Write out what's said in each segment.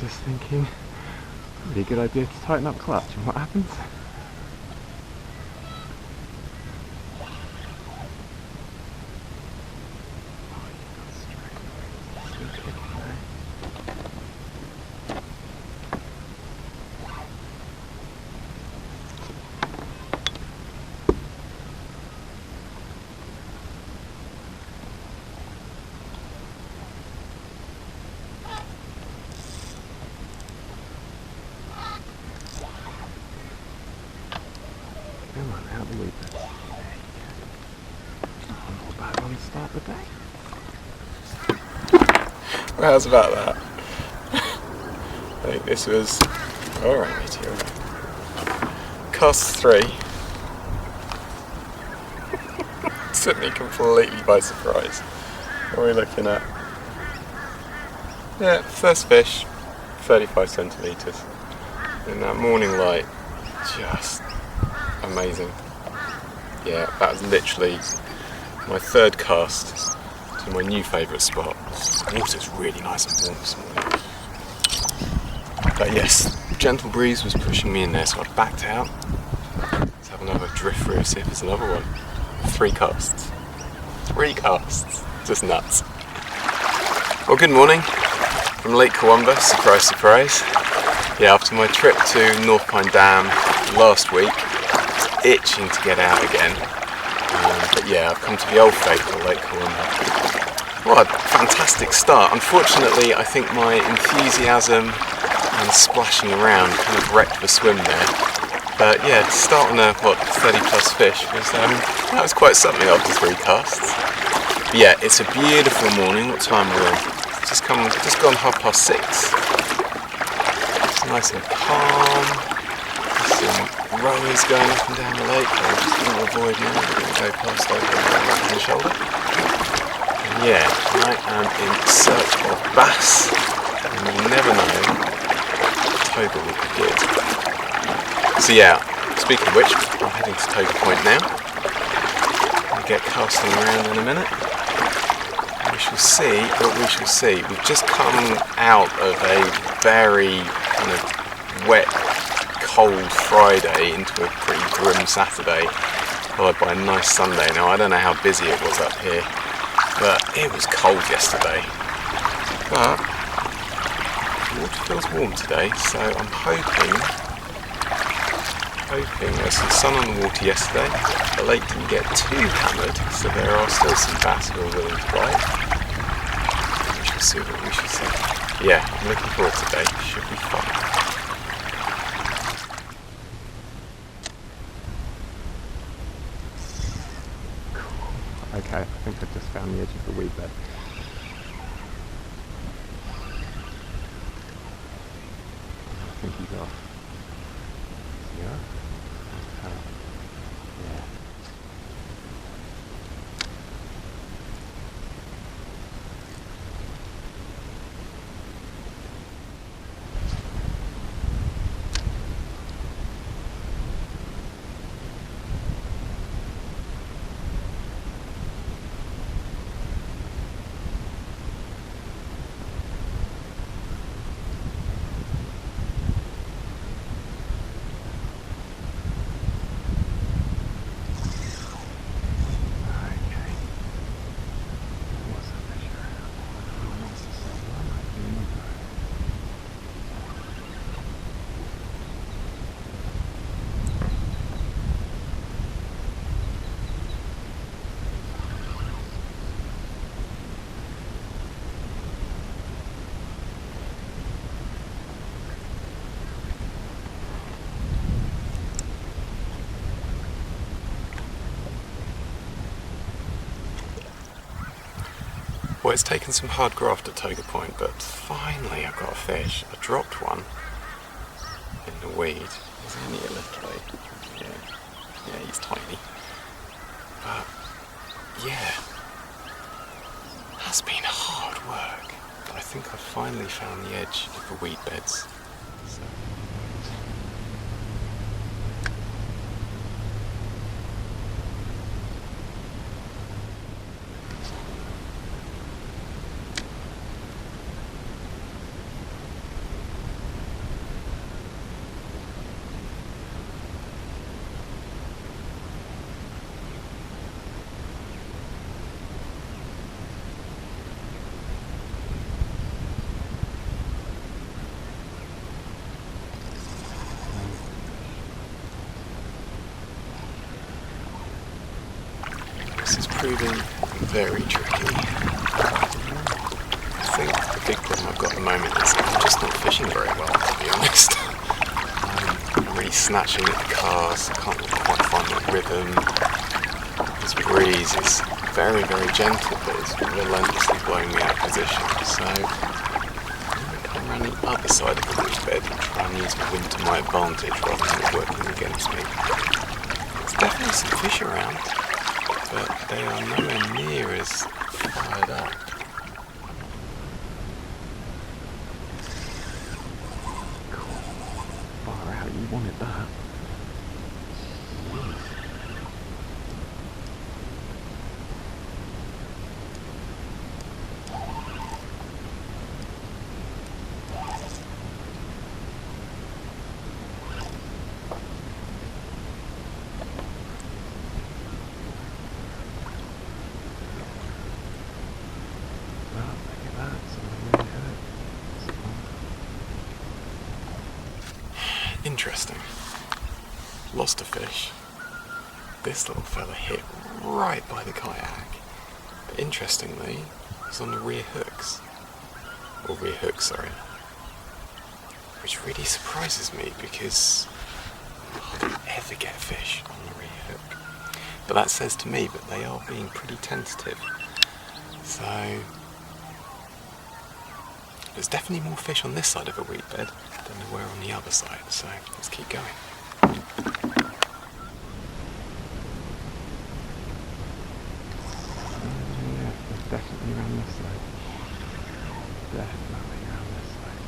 was just thinking, really good idea to tighten up clutch, and what happens? Come on, out the weed bed. There you go. Not bad one to start the day. Well, how's about that? I think this was alright, meteorite. Cast 3. Took me completely by surprise. What are we looking at? Yeah, first fish, 35 centimetres. In that morning light, just amazing. Yeah, that was literally my third cast to my new favourite spot. The water's really nice and warm this morning. But yes, gentle breeze was pushing me in there, so I backed out. Let's have another drift through, see if there's another one. 3 casts. 3 casts. Just nuts. Well, good morning from Lake Kurwongbah, surprise, surprise. Yeah, after my trip to North Pine Dam last week, itching to get out again, but yeah, I've come to the old faithful Lake Kurwongbah. What a fantastic start. Unfortunately, I think my enthusiasm and splashing around kind of wrecked the swim there. But yeah, to start on a 30 plus fish that was quite something after 3 casts. But yeah, it's a beautiful morning. What time are we? Just gone 6:30. It's nice and calm. Some rowers going up and down the lake. I'm just going to avoid now. I'm going to go past over the shoulder. And yeah, I am in search of bass. And you never know, Toga would be good. So yeah, speaking of which, I'm heading to Toga Point now. I'll get casting around in a minute. We shall see what we shall see. We've just come out of a very kind of wet, cold Friday into a pretty grim Saturday, followed by a nice Sunday. Now I don't know how busy it was up here, but it was cold yesterday. But the water feels warm today, so I'm hoping there's some sun on the water yesterday. The lake didn't get too hammered, so there are still some bass who are willing to bite. We shall see what we shall see. Yeah, I'm looking forward to today. Should be fun. Okay, I think I've just found the edge of the weed bed. I think he's off. Yeah? Yeah. Well, it's taken some hard graft at Toga Point, but finally I've got a fish. I dropped one in the weed. He's only a little bit. Yeah, he's tiny. But yeah, that's been hard work. But I think I've finally found the edge of the weed beds. So. This is proving very tricky. I think the big problem I've got at the moment is I'm just not fishing very well, to be honest. I'm really snatching at the cast, I can't really quite find the rhythm. This breeze is very, very gentle, but it's relentlessly blowing me out of position. So I'm going to come around the other side of the weed bed and try and use the wind to my advantage rather than it working against me. There's definitely some fish around, but they are nowhere near as fired up. Far out, you wanted that. Jeez. Interesting. Lost a fish. This little fella hit right by the kayak. But interestingly, it's on the rear hooks. Or rear hook, sorry. Which really surprises me because I don't ever get fish on the rear hook. But that says to me that they are being pretty tentative. So there's definitely more fish on this side of a weed bed than there were on the other side, so let's keep going. Yeah, it's definitely around this side. Definitely around this side.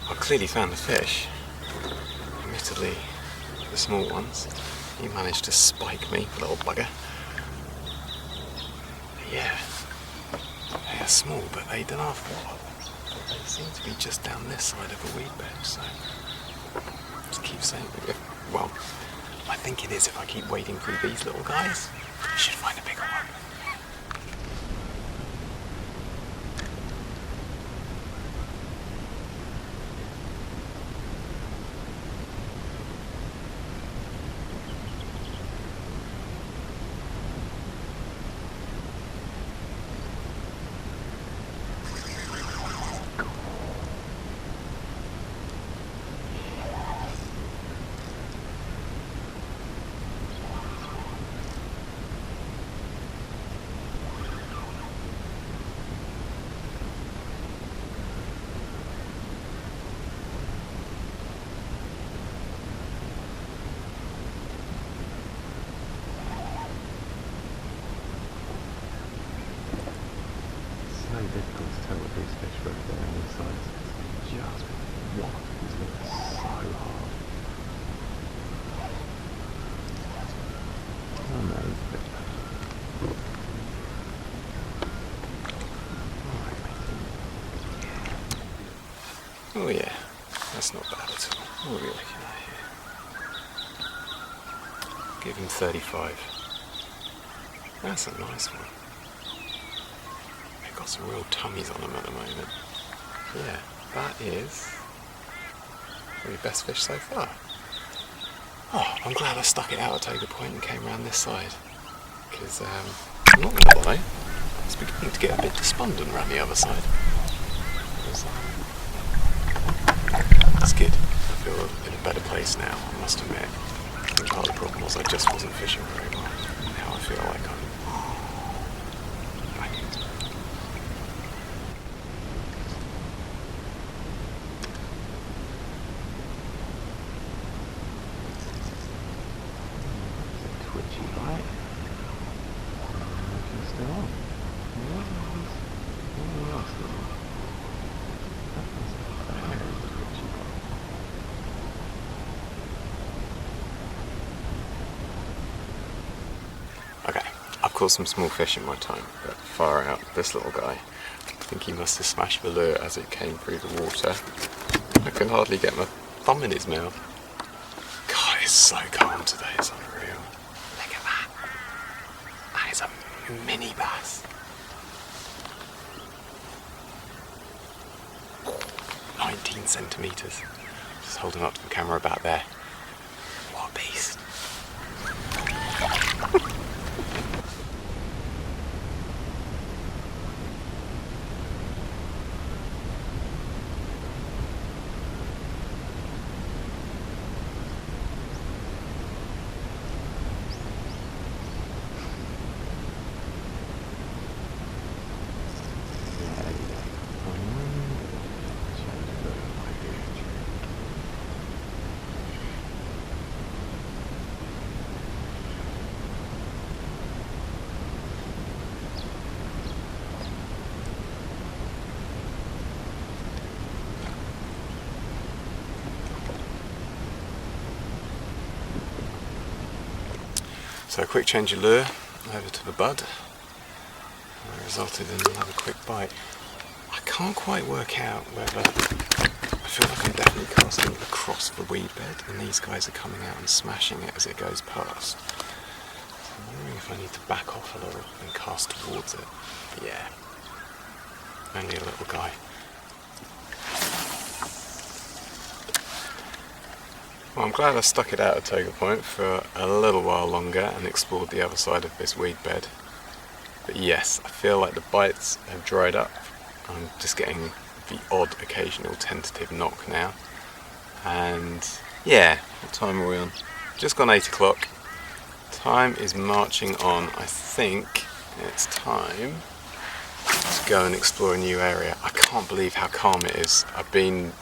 I clearly found the fish. Admittedly, the small ones. He managed to spike me, little bugger. But yeah, they are small, but they don't have what. They seem to be just down this side of a weed bed, so just keep saying. Well, my thinking is if I keep wading through these little guys, I should find a bigger one. So difficult to tell with these fish whether they're on the sides. It's just one. It's looking so hard. Oh no, it's a bit better. Oh yeah, that's not bad at all. What are we looking at here? Give him 35. That's a nice one. They've got some real tummies on them at the moment. Yeah, that is probably the best fish so far. Oh, I'm glad I stuck it out at Tiger Point and came around this side. Because, I'm not going to lie, it's beginning to get a bit despondent around the other side. It's good. I feel in a better place now, I must admit. I think part of the problem was I just wasn't fishing very well. Now I feel like I'm back into it. Twitchy light. Looking still on. What else is it? That was a very twitchy light. Okay, I've caught some small fish in my time, but far out, this little guy, think he must have smashed the lure as it came through the water. I can hardly get my thumb in his mouth. God, it's so calm today, it's unreal. Look at that. That is a mini bass. 19 centimetres. Just holding up to the camera about there. What a beast. So a quick change of lure over to the bud, resulted in another quick bite. I can't quite work out whether, I feel like I'm definitely casting across the weed bed and these guys are coming out and smashing it as it goes past. So I'm wondering if I need to back off a little and cast towards it. Yeah, only a little guy. Well, I'm glad I stuck it out at Toga Point for a little while longer and explored the other side of this weed bed. But yes, I feel like the bites have dried up. I'm just getting the odd occasional tentative knock now. And yeah, what time are we on? Just gone 8 o'clock. Time is marching on. I think it's time to go and explore a new area. I can't believe how calm it is. I've been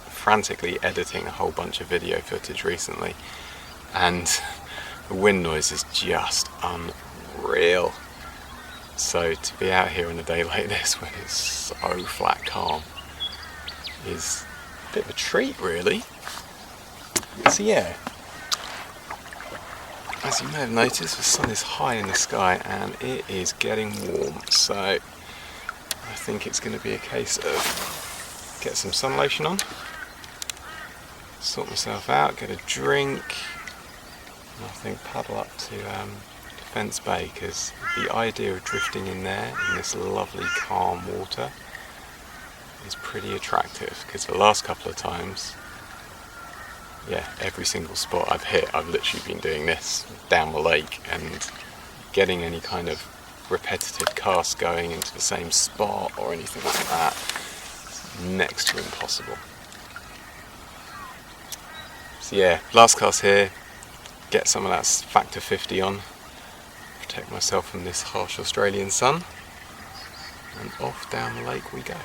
frantically editing a whole bunch of video footage recently and the wind noise is just unreal. So to be out here on a day like this when it's so flat calm is a bit of a treat really. So yeah, as you may have noticed, the sun is high in the sky and it is getting warm, so I think it's going to be a case of get some sun lotion on, sort myself out, get a drink, and I think paddle up to Defence Bay, because the idea of drifting in there in this lovely calm water is pretty attractive, because the last couple of times, yeah, every single spot I've hit, I've literally been doing this down the lake, and getting any kind of repetitive cast going into the same spot or anything like that is next to impossible. So yeah, last cast here, get some of that factor 50 on, protect myself from this harsh Australian sun, and off down the lake we go.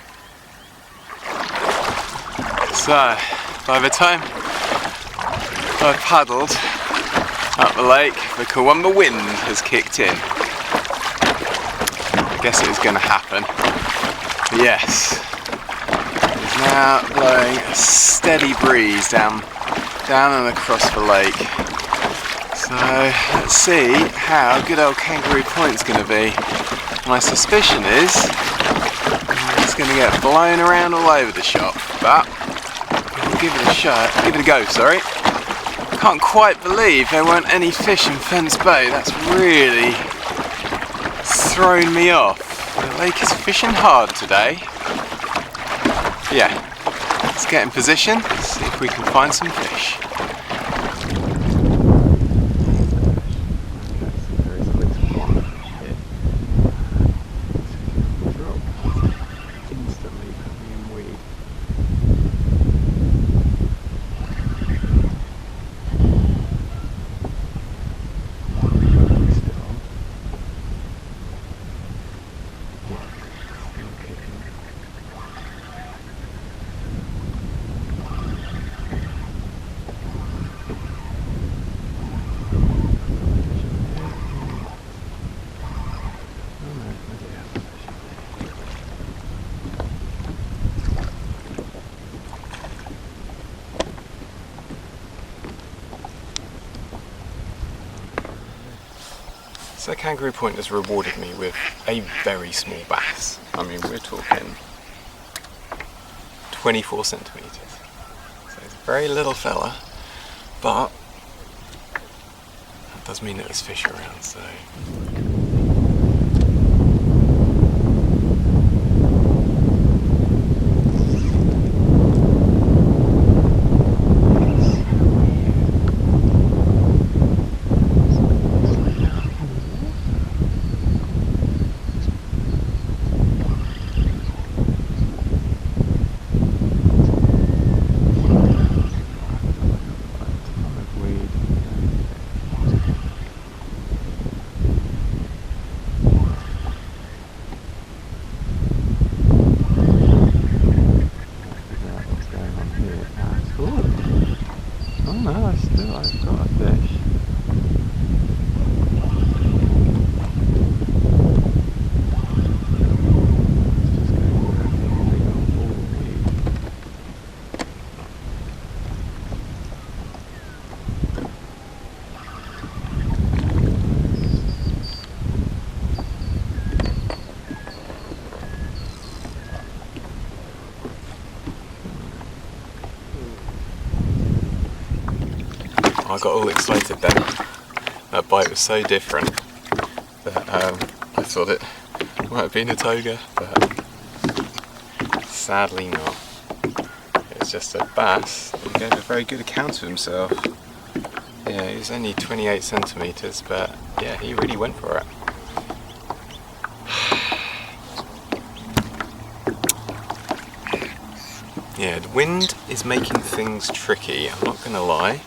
So, by the time I paddled up the lake, the Kurwongbah wind has kicked in. I guess it was going to happen. Yes, it's now blowing a steady breeze down and across the lake. So let's see how good old Kangaroo Point's going to be. My suspicion is it's going to get blown around all over the shop, but we'll give it a shot. Give it a go. Sorry. Can't quite believe there weren't any fish in Defence Bay. That's really thrown me off. The lake is fishing hard today. Yeah. Let's get in position, see if we can find some fish. So Kangaroo Point has rewarded me with a very small bass. I mean, we're talking 24 centimetres. So it's a very little fella, but that does mean that there's fish around, so. I've got a fish. I got all excited then. That bite was so different that I thought it might have been a toga, but sadly not. It's just a bass. He gave a very good account of himself. Yeah, he was only 28 centimetres, but yeah, he really went for it. Yeah, the wind is making things tricky, I'm not gonna lie.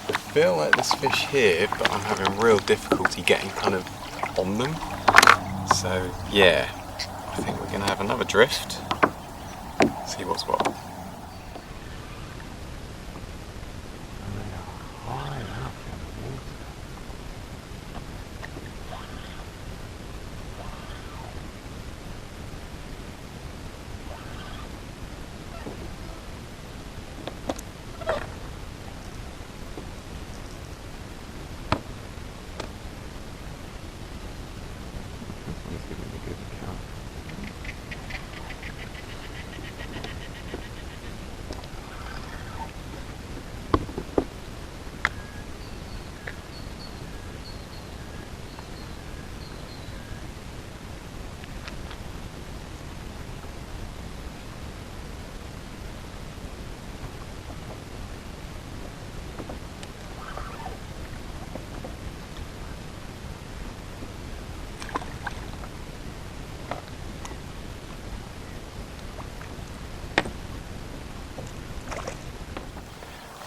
I feel like there's fish here, but I'm having real difficulty getting kind of on them. So yeah, I think we're gonna have another drift. See what's what.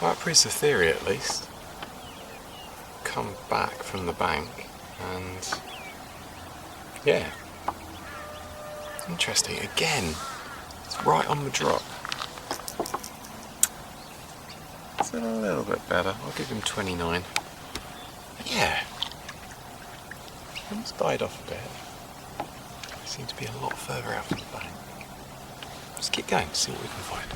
Well, that proves the theory at least. Come back from the bank and yeah. Interesting, again, it's right on the drop. It's a little bit better, I'll give him 29. But yeah, almost died off a bit. He seemed to be a lot further out from the bank. Let's keep going, see what we can find.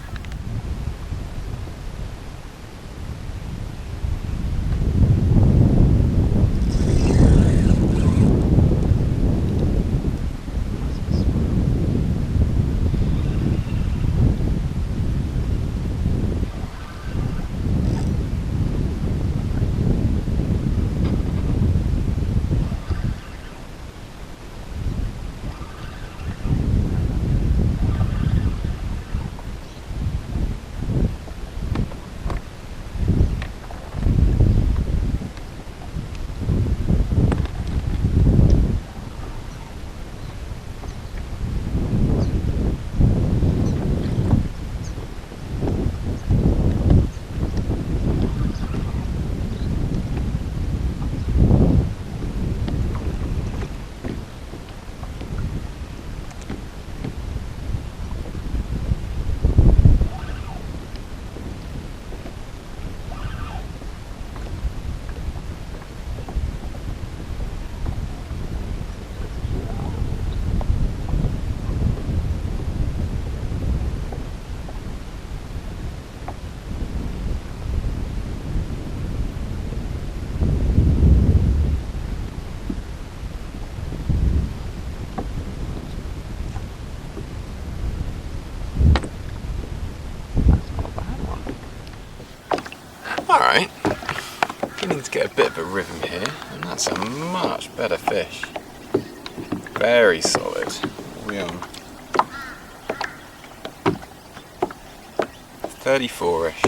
Let's get a bit of a rhythm here, and that's a much better fish. Very solid. What are we on? 34-ish.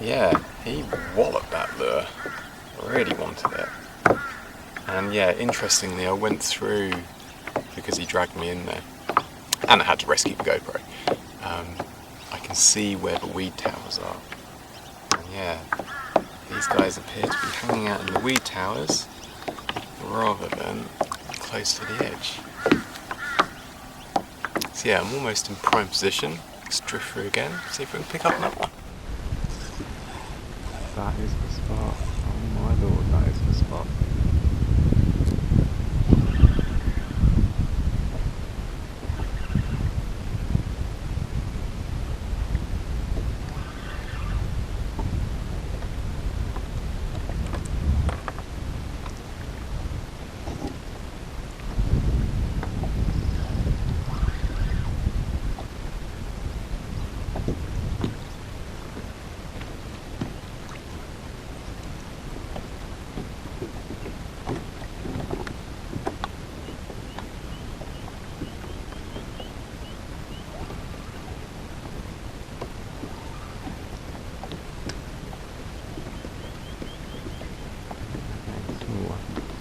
Yeah, he walloped that lure. Really wanted it. And yeah, interestingly, I went through because he dragged me in there, and I had to rescue the GoPro. I can see where the weed towers are. And yeah, these guys appear to be hanging out in the weed towers rather than close to the edge. So yeah, I'm almost in prime position. Let's drift through again, see if we can pick up another one. That is the spot. Oh my lord, that is the spot.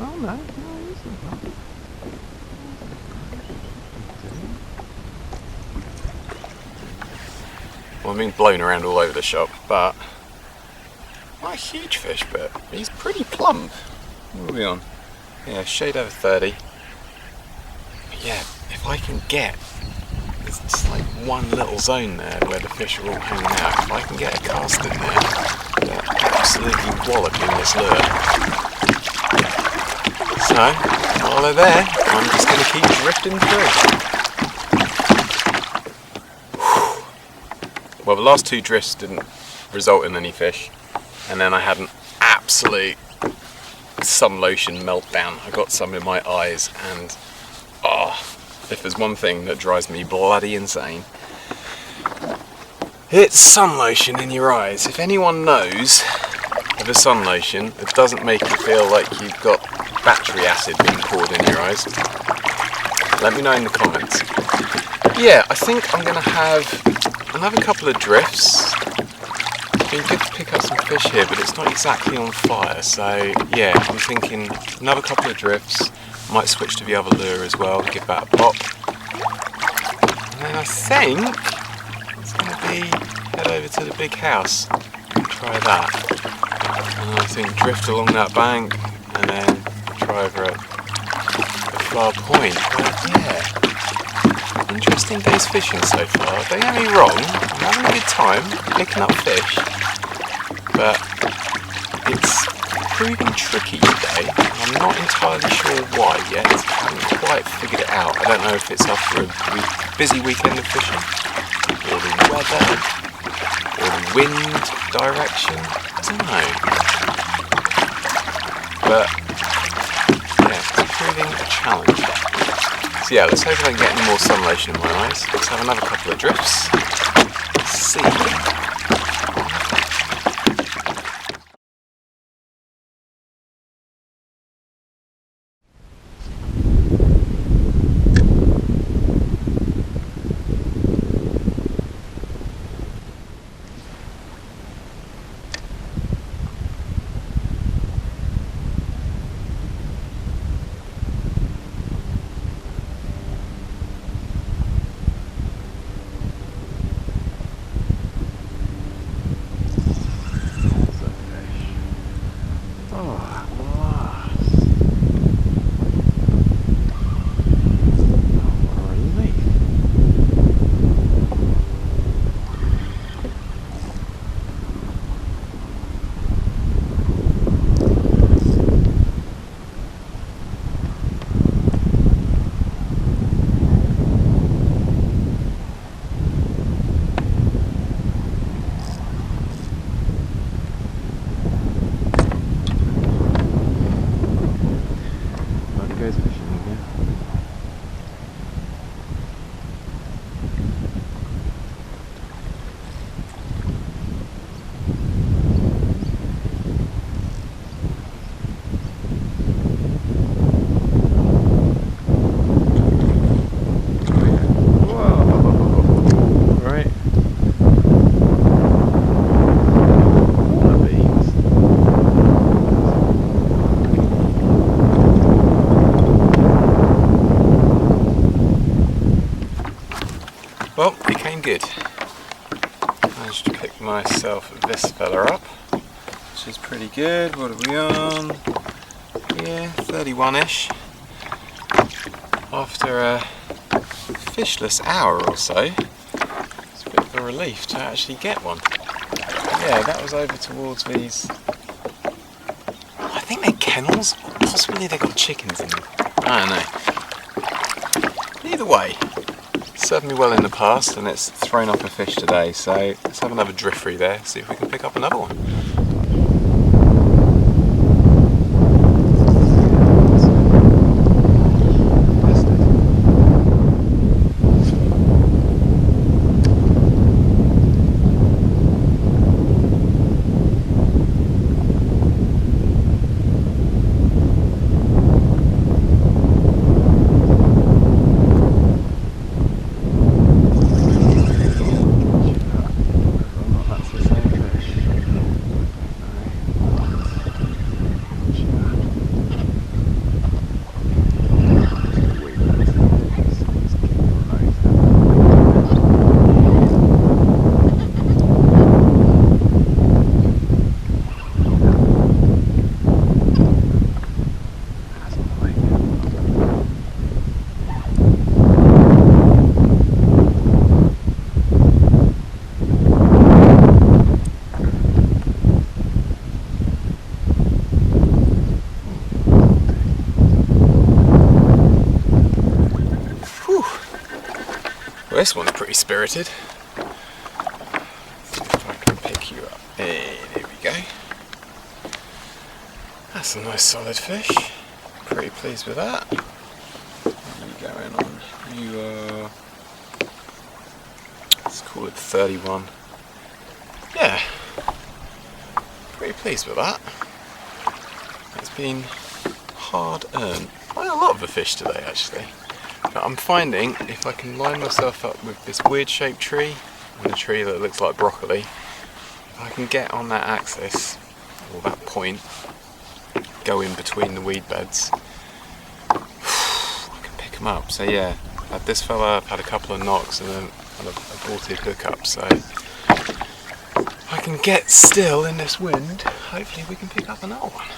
Oh no, it's not. Well, I'm being blown around all over the shop, but not a huge fish, but he's pretty plump. What are we on? Yeah, shade over 30. But yeah, if I can get, there's just like one little zone there where the fish are all hanging out. If I can get a cast in there, they're absolutely walloping this lure. So, while they're there, I'm just going to keep drifting through. Well, the last two drifts didn't result in any fish, and then I had an absolute sun lotion meltdown. I got some in my eyes, and if there's one thing that drives me bloody insane, it's sun lotion in your eyes. If anyone knows of a sun lotion that doesn't make you feel like you've got battery acid being poured in your eyes, let me know in the comments. Yeah, I think I'm going to have another couple of drifts. It's been good to pick up some fish here, but it's not exactly on fire, so yeah, I'm thinking another couple of drifts. Might switch to the other lure as well, give that a pop. And then I think it's going to be head over to the big house and try that. And I think drift along that bank and then try over at the far point. But yeah, interesting day's fishing so far. Don't get me wrong, I'm having a good time picking up fish, but it's proving tricky today. I'm not entirely sure why yet. I haven't quite figured it out. I don't know if it's after a busy weekend of fishing, or the weather, or the wind direction. I don't know. But yeah, it's proving a challenge. So yeah, let's hope I don't get any more sun lotion in my eyes. Let's have another couple of drifts. See. good. Managed to pick myself this fella up, which is pretty good. What are we on? Yeah, 31-ish. After a fishless hour or so, it's a bit of a relief to actually get one. Yeah, that was over towards these, I think they're kennels, possibly they've got chickens in them. I don't know. Either way, it's served me well in the past and it's thrown up a fish today, so let's have another drift through there, see if we can pick up another one. Well, this one's pretty spirited. See if I can pick you up. Hey, there we go. That's a nice solid fish. Pretty pleased with that. What are you going on? You are, let's call it 31. Yeah, pretty pleased with that. It's been hard earned. Quite a lot of the fish today actually. But I'm finding if I can line myself up with this weird shaped tree and a tree that looks like broccoli, if I can get on that axis, or that point, go in between the weed beds, I can pick them up. So yeah, I've had this fella, I've had a couple of knocks and an aborted hookup, so if I can get still in this wind, hopefully we can pick up another one.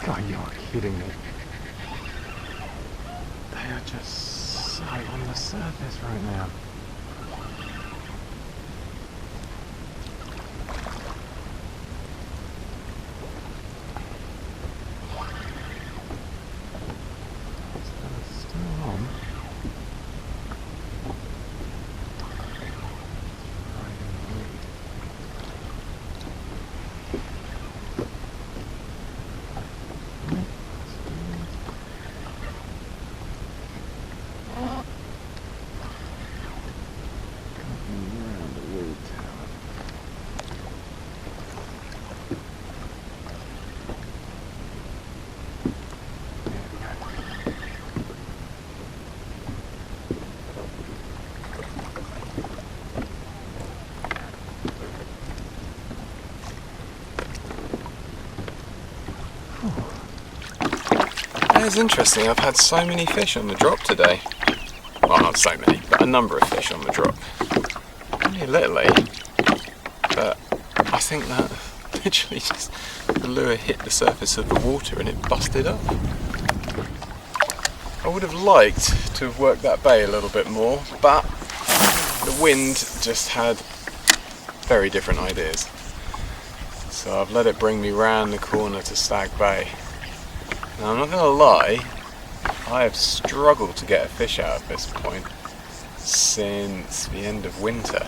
God, you're kidding me. They are just so on the surface right now. Still on. It's interesting, I've had so many fish on the drop today. Well, not so many, but a number of fish on the drop. Only a little, but I think that literally just the lure hit the surface of the water and it busted up. I would have liked to have worked that bay a little bit more, but the wind just had very different ideas. So I've let it bring me round the corner to Stag Bay. Now I'm not going to lie, I have struggled to get a fish out at this point since the end of winter.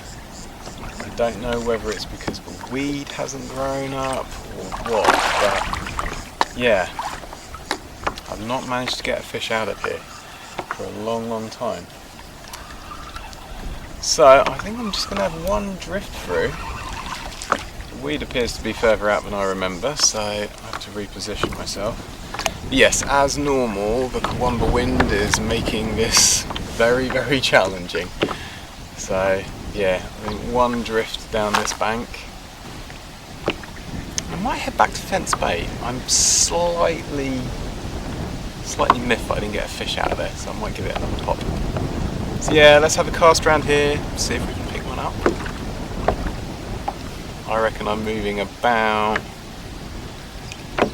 I don't know whether it's because the weed hasn't grown up or what, but yeah, I've not managed to get a fish out of here for a long, long time. So I think I'm just going to have one drift through. The weed appears to be further out than I remember, so I have to reposition myself. Yes, as normal, the Kurwongbah wind is making this very, very challenging. So yeah, I think one drift down this bank. I might head back to Fence Bay. I'm slightly miffed I didn't get a fish out of there, so I might give it another pop. So yeah, let's have a cast around here, see if we can pick one up. I reckon I'm moving about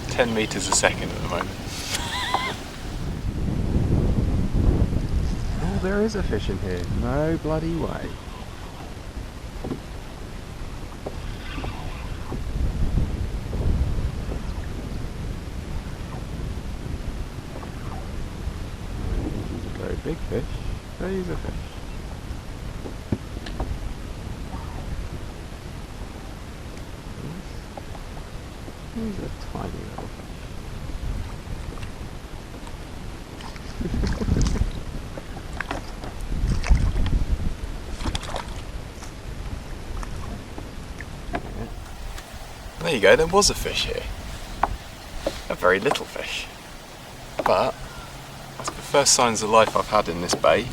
10 metres a second at the moment. Oh, there is a fish in here. No bloody way. He's a very big fish, but he's a fish. He's a tiny little fish. There you go, there was a fish here. A very little fish. But that's the first signs of life I've had in this bay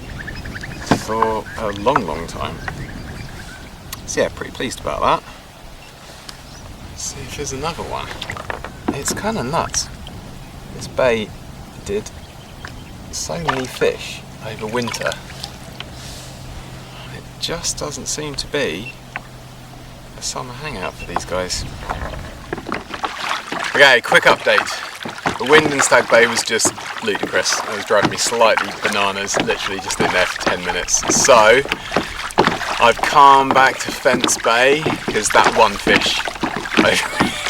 for a long time. So yeah, pretty pleased about that. Let's see if there's another one. It's kind of nuts. This bay did so many fish over winter. It just doesn't seem to be a summer hangout for these guys. Okay, quick update. The wind in Stag Bay was just ludicrous. It was driving me slightly bananas, literally just in there for 10 minutes. So, I've come back to Fence Bay, because that one fish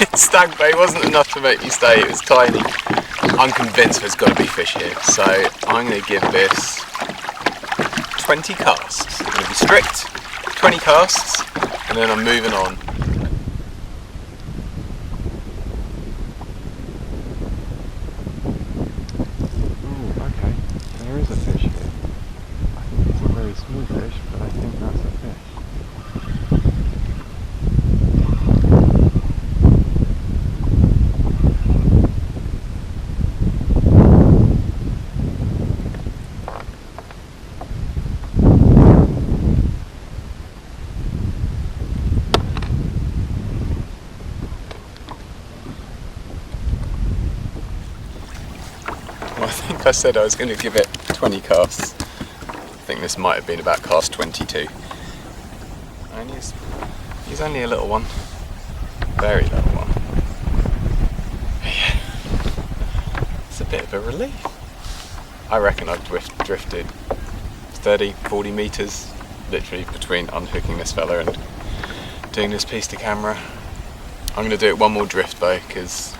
in Stag Bay wasn't enough to make me stay, it was tiny. I'm convinced there's got to be fish here, so I'm going to give this 20 casts. I'm going to be strict, 20 casts, and then I'm moving on. Oh, okay. There is a fish here. I think it's a very small fish, but I think that's a fish. Well, I think I said I was going to give it 20 casts. I think this might have been about cast 22. And he's only a little one. Very little one. Yeah. It's a bit of a relief. I reckon I've drifted 30, 40 metres, literally between unhooking this fella and doing this piece to camera. I'm going to do it one more drift though, because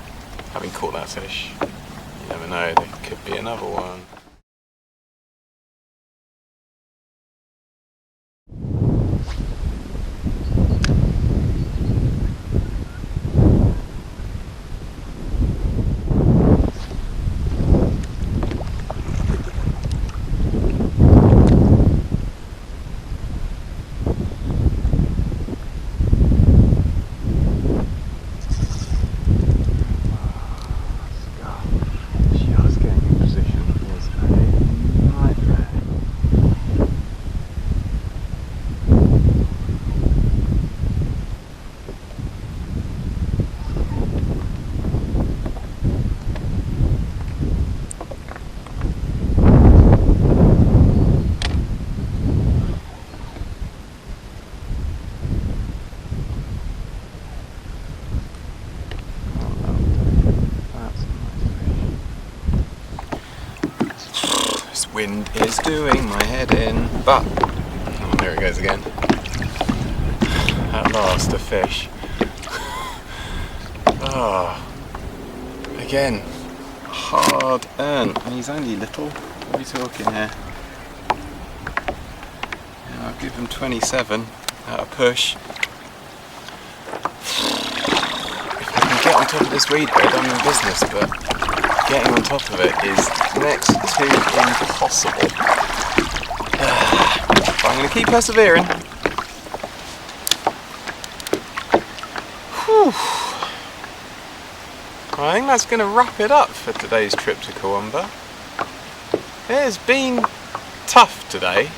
having caught that fish, you never know, there could be another one. Just getting in position was a nightmare. Wind is doing my head in, but oh, there it goes again. At last, a fish. Ah, oh, again, hard earned, and he's only little. What are we talking here? Yeah, I'll give him 27 at a push. If I can get on top of this weed bed, I'm in business, but getting on top of it is next to impossible. But I'm going to keep persevering. Whew. I think that's going to wrap it up for today's trip to Kurwongbah. It has been tough today.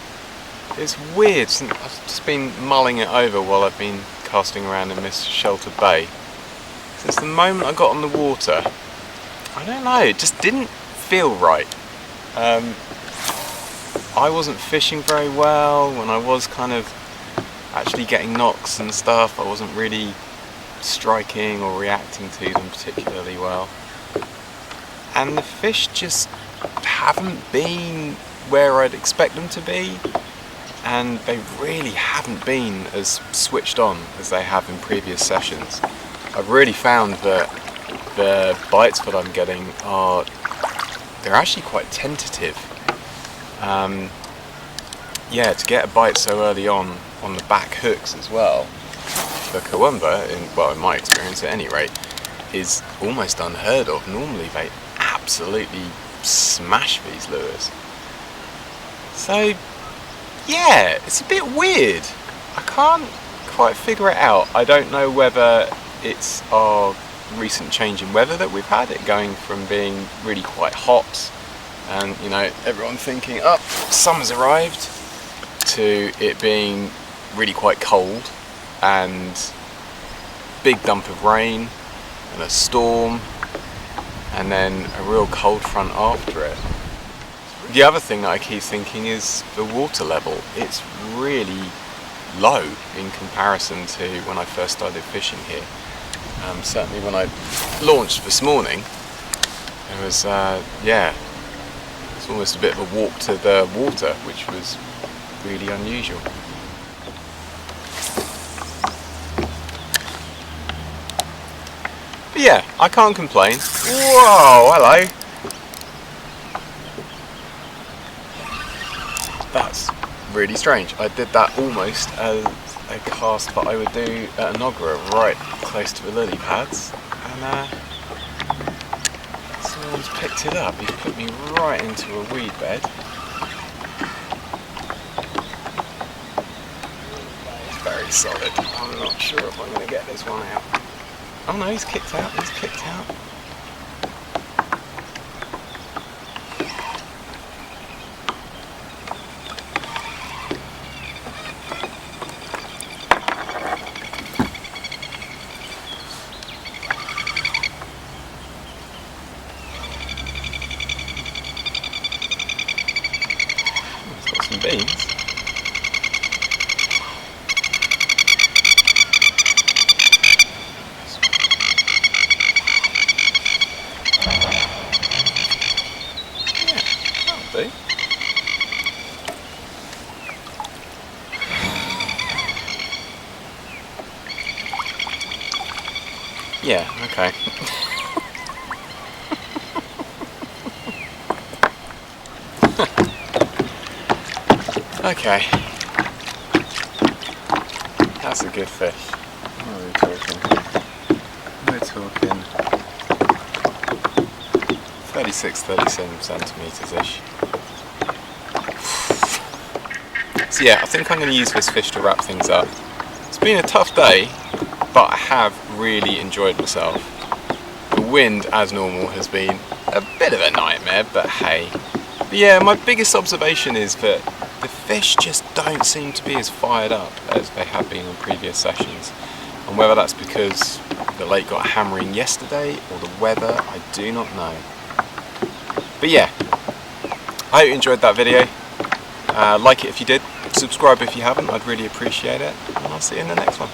It's weird. I've just been mulling it over while I've been casting around in this sheltered bay. Since the moment I got on the water, I don't know, it just didn't feel right. I wasn't fishing very well. When I was kind of actually getting knocks and stuff, I wasn't really striking or reacting to them particularly well. And the fish just haven't been where I'd expect them to be, and they really haven't been as switched on as they have in previous sessions. I've really found that the bites that I'm getting they're actually quite tentative. Yeah, to get a bite so early on the back hooks as well, for Kurwongbah, in my experience at any rate, is almost unheard of. Normally they absolutely smash these lures. So yeah, it's a bit weird. I can't quite figure it out. I don't know whether it's our recent change in weather that we've had, it going from being really quite hot and, you know, everyone thinking, oh, summer's arrived, to it being really quite cold and big dump of rain and a storm and then a real cold front after it. The other thing that I keep thinking is the water level. It's really low in comparison to when I first started fishing here. Certainly when I launched this morning, it was, yeah, it's almost a bit of a walk to the water, which was really unusual. But yeah, I can't complain. Whoa, hello! That's really strange. I did that almost as a cast that I would do at Anogra, right close to the lily pads, and someone's picked it up. He's put me right into a weed bed. It's very solid. I'm not sure if I'm going to get this one out. Oh no, he's kicked out. He's kicked out. Beans. Yeah, that'll do. Yeah, okay. Okay, that's a good fish. What are we talking? We're talking 36-37 centimetres-ish. So yeah, I think I'm going to use this fish to wrap things up. It's been a tough day, but I have really enjoyed myself. The wind, as normal, has been a bit of a nightmare, but hey. But yeah, my biggest observation is that the fish just don't seem to be as fired up as they have been on previous sessions. And whether that's because the lake got hammering yesterday or the weather, I do not know. But yeah, I hope you enjoyed that video. Like it if you did, subscribe if you haven't, I'd really appreciate it. And I'll see you in the next one.